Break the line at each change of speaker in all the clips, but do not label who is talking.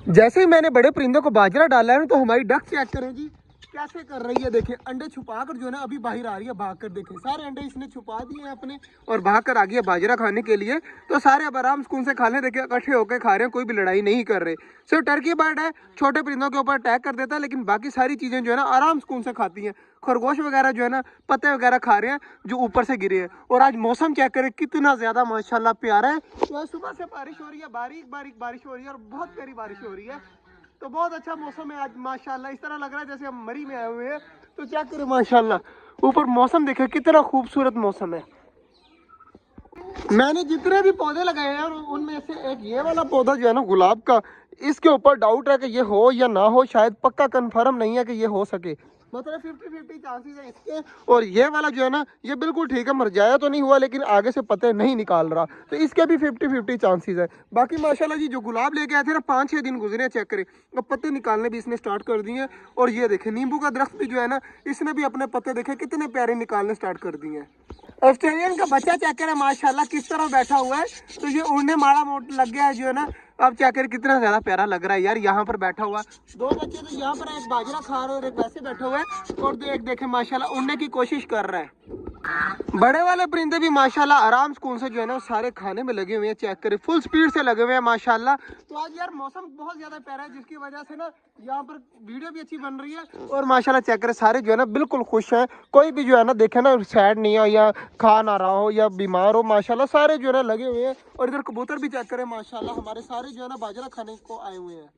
जैसे ही मैंने बड़े परिंदों को बाजरा डाला है तो हमारी डक चेक करें जी कैसे कर रही है। देखें अंडे छुपा कर जो है ना अभी बाहर आ रही है भाग कर। देखें सारे अंडे इसने छुपा दिए हैं अपने और भाग कर आ गई है बाजरा खाने के लिए। तो सारे अब आराम सुकून से खा लें। देखिए इकट्ठे होकर खा रहे हैं, कोई भी लड़ाई नहीं कर रहे। सिर्फ टर्की बर्ड है छोटे परिंदों के ऊपर अटैक कर देता है, लेकिन बाकी सारी चीज़ें जो है ना आराम सुकून से खाती हैं। खरगोश वगैरह जो है ना पत्ते वगैरह खा रहे हैं जो ऊपर से गिरे हैं। और आज मौसम चेक करें कितना ज़्यादा माशाल्लाह प्यारा है। तो सुबह से बारिश हो रही है, बारीक बारीक बारिश हो रही है और बहुत प्यारी बारिश हो रही है। तो बहुत अच्छा मौसम है आज माशाल्लाह। इस तरह लग रहा है जैसे हम मरी में आए हुए हैं। तो क्या करें माशाल्लाह ऊपर मौसम देखे कितना खूबसूरत मौसम है। मैंने जितने भी पौधे लगाए हैं उनमें से एक ये वाला पौधा जो है ना गुलाब का, इसके ऊपर डाउट है कि ये हो या ना हो, शायद पक्का कंफर्म नहीं है कि ये हो सके। मतलब 50-50 चांसेस है इसके। और ये वाला जो है ना ये बिल्कुल ठीक है, मुरझाया तो नहीं हुआ लेकिन आगे से पत्ते नहीं निकाल रहा, तो इसके भी 50-50 चांसेस है। बाकी माशाल्लाह जी जो गुलाब लेके आए थे ना 5-6 दिन गुजरे चेक करें, अब पत्ते निकालने भी इसने स्टार्ट कर दिए हैं। और ये देखे नींबू का दरख्त भी जो है ना इसने भी अपने पत्ते देखे कितने प्यारे निकालने स्टार्ट कर दिए हैं। ऑस्ट्रेलियन का बच्चा चेक करें माशाल्लाह किस तरह बैठा हुआ है। तो ये उड़ने माड़ा मोट लग गया है जो है ना। अब चेक करें कितना ज्यादा प्यारा लग रहा है यार यहाँ पर बैठा हुआ। दो बच्चे तो यहाँ पर एक बाजरा खा रहे हैं और एक वैसे बैठा हुआ है और एक देखे माशाल्लाह उड़ने की कोशिश कर रहा है। बड़े वाले परिंदे भी माशाल्लाह आराम सुकून से जो है ना सारे खाने में लगे हुए हैं। चेक करें फुल स्पीड से लगे हुए हैं माशाल्लाह। तो आज यार मौसम बहुत ज्यादा प्यारा है जिसकी वजह से ना यहाँ पर वीडियो भी अच्छी बन रही है। और माशाल्लाह चेक करें सारे जो है ना बिल्कुल खुश हैं। कोई भी जो है ना देखे ना सैड नहीं हो या खा ना रहा हो या बीमार हो, माशाल्लाह सारे जो है ना लगे हुए हैं। और इधर कबूतर भी चेक करें माशाल्लाह हमारे सारे जो है ना बाजरा खाने को आए हुए हैं।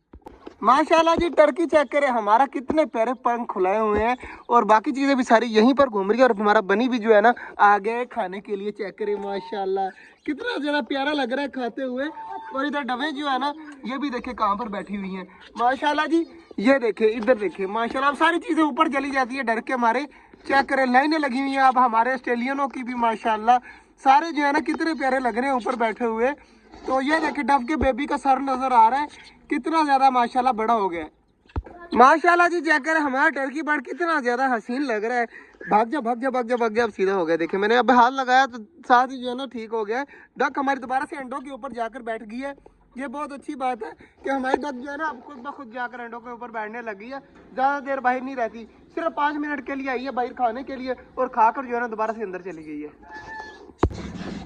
माशाल्लाह जी टर्की चेक करें हमारा कितने प्यारे पंख खुलाए हुए हैं। और बाकी चीज़ें भी सारी यहीं पर घूम रही है। और हमारा बनी भी जो है ना आ गए खाने के लिए। चेक करें माशाल्लाह कितना ज़्यादा प्यारा लग रहा है खाते हुए। और इधर डवे जो है ना ये भी देखे कहाँ पर बैठी हुई हैं माशाल्लाह जी। ये देखे इधर देखे माशाल्लाह सारी चीज़ें ऊपर चली जाती है डर के हमारे। चेक करें लाइनें लगी हुई हैं अब हमारे ऑस्ट्रेलियनों की भी माशाल्लाह। सारे जो है ना कितने प्यारे लग रहे हैं ऊपर बैठे हुए। तो ये देखे डव के बेबी का सर नजर आ रहा है कितना ज्यादा माशाल्लाह बड़ा हो गया है माशाल्लाह जी। चेक करें हमारा टर्की बर्ड कितना ज्यादा हसीन लग रहा है। भाग जा भाग जा भाग जा भाग जा। अब सीधा हो गया। देखे मैंने अब हाथ लगाया तो साथ ही जो है ना ठीक हो गया। डक हमारी दोबारा से अंडों के ऊपर जाकर बैठ गई है। ये बहुत अच्छी बात है कि हमारी डक जो है ना अब खुद ब खुद जाकर अंडों के ऊपर बैठने लगी है। ज्यादा देर बाहर नहीं रहती, सिर्फ 5 मिनट के लिए आई है बाहर खाने के लिए और खाकर जो है ना दोबारा से अंदर चली गई है।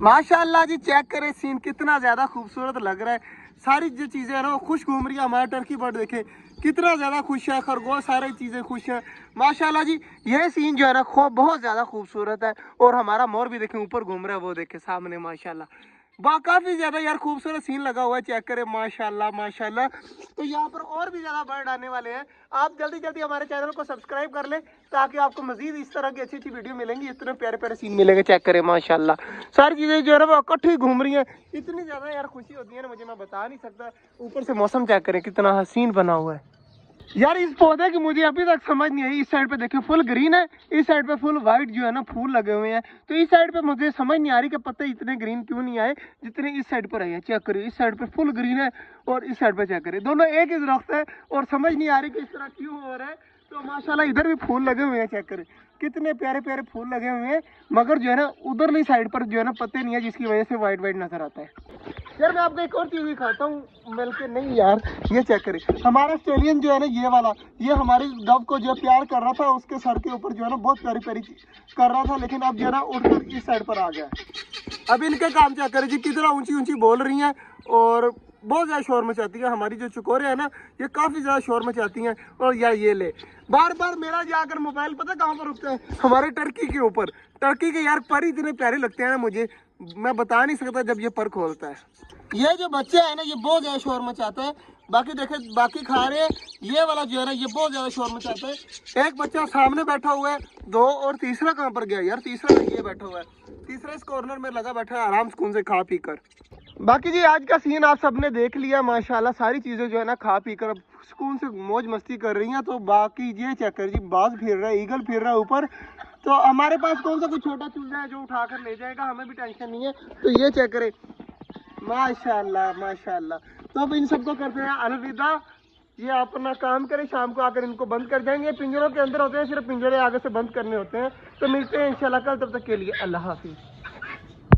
माशाल्लाह जी चेक करें सीन कितना ज्यादा खूबसूरत लग रहा है। सारी जो चीजें है ना वो खुश घूम रही है। हमारा टर्की बर्ड देखे कितना ज्यादा खुश है, खरगोश सारी चीजें खुश है माशाल्लाह जी। यह सीन जो है ना बहुत ज्यादा खूबसूरत है। और हमारा मोर भी देखे ऊपर घूम रहा है, वो देखे सामने माशाल्लाह काफी ज्यादा यार खूबसूरत सीन लगा हुआ है। चेक करें माशाल्लाह माशाल्लाह। तो यहाँ पर और भी ज्यादा बर्ड आने वाले हैं। आप जल्दी जल्दी हमारे चैनल को सब्सक्राइब कर लें ताकि आपको मजीद इस तरह की अच्छी अच्छी वीडियो मिलेंगी, इतने प्यारे प्यारे सीन मिलेंगे। चेक करें माशाल्लाह सारी चीजें जो है ना वो इकट्ठी घूम रही हैं। इतनी ज्यादा यार खुशी होती है ना मुझे मैं बता नहीं सकता। ऊपर से मौसम चेक करें कितना हसीन बना हुआ है यार। इस पौधे की मुझे अभी तक समझ नहीं आई। इस साइड पे देखिए फुल ग्रीन है, इस साइड पे फुल वाइट जो है ना फूल लगे हुए हैं। तो इस साइड पे मुझे समझ नहीं आ रही कि पत्ते इतने ग्रीन क्यों नहीं आए जितने इस साइड पर आए हैं। चेक करिए इस साइड पे फुल ग्रीन है और इस साइड पे चेक करिए दोनों एक ही दरख्त है और समझ नहीं आ रही कि इस तरह क्यों हो रहा है। तो माशाल्लाह इधर भी फूल लगे हुए हैं। चेक करें कितने प्यारे प्यारे फूल लगे हुए हैं, मगर जो है ना उधरली साइड पर जो है ना पत्ते नहीं है जिसकी वजह से वाइट वाइट नजर आता है। यार मैं आपको एक और चीज दिखाता हूँ मिलके। नहीं यार ये चेक करें हमारा ऑस्ट्रेलियन जो है ना ये वाला ये हमारी डव को जो प्यार कर रहा था उसके सर के ऊपर जो है ना बहुत प्यारी प्यारी कर रहा था, लेकिन अब जो है ना उड़कर इस साइड पर आ गया। अब इनके काम चेक करें जी कितना ऊंची ऊंची बोल रही हैं और बहुत ज़्यादा शोर मचाती है। हमारी जो चकोरे है ना ये काफ़ी ज़्यादा शोर मचाती हैं। और यार ये ले बार बार मेरा जाकर मोबाइल पता कहाँ पर रुकता है, हमारे टर्की के ऊपर। टर्की के यार पर इतने प्यारे लगते हैं ना मुझे, मैं बता नहीं सकता जब ये पर खोलता है। ये जो बच्चे है ना ये बहुत ज़्यादा शोर मचाता है। बाकी देखे बाकी खा रहे हैं, ये वाला जो है ना ये बहुत ज़्यादा शोर मचाता है। एक बच्चा सामने बैठा हुआ है, दो, और तीसरा कहाँ पर गया यार? तीसरा ये बैठा हुआ है, तीसरा इस कॉर्नर में लगा बैठा है आराम सुकून से खा पी कर। बाकी जी आज का सीन आप सबने देख लिया माशाल्लाह। सारी चीज़ें जो है ना खा पी कर अब सुकून से मौज मस्ती कर रही हैं। तो बाकी ये चेक कर जी बाज फिर रहा है, ईगल फिर रहा है ऊपर। तो हमारे पास कौन सा कुछ छोटा चूजा है जो उठा कर ले जाएगा, हमें भी टेंशन नहीं है। तो ये चेक करें माशाल्लाह माशाल्लाह। तो अब इन सबको करते हैं अलविदा। ये अपना काम करें, शाम को आकर इनको बंद कर जाएंगे। पिंजरों के अंदर होते हैं, सिर्फ पिंजरे आगे से बंद करने होते हैं। तो मिलते हैं इंशाल्लाह कल, तब तक के लिए अल्लाह हाफिज़।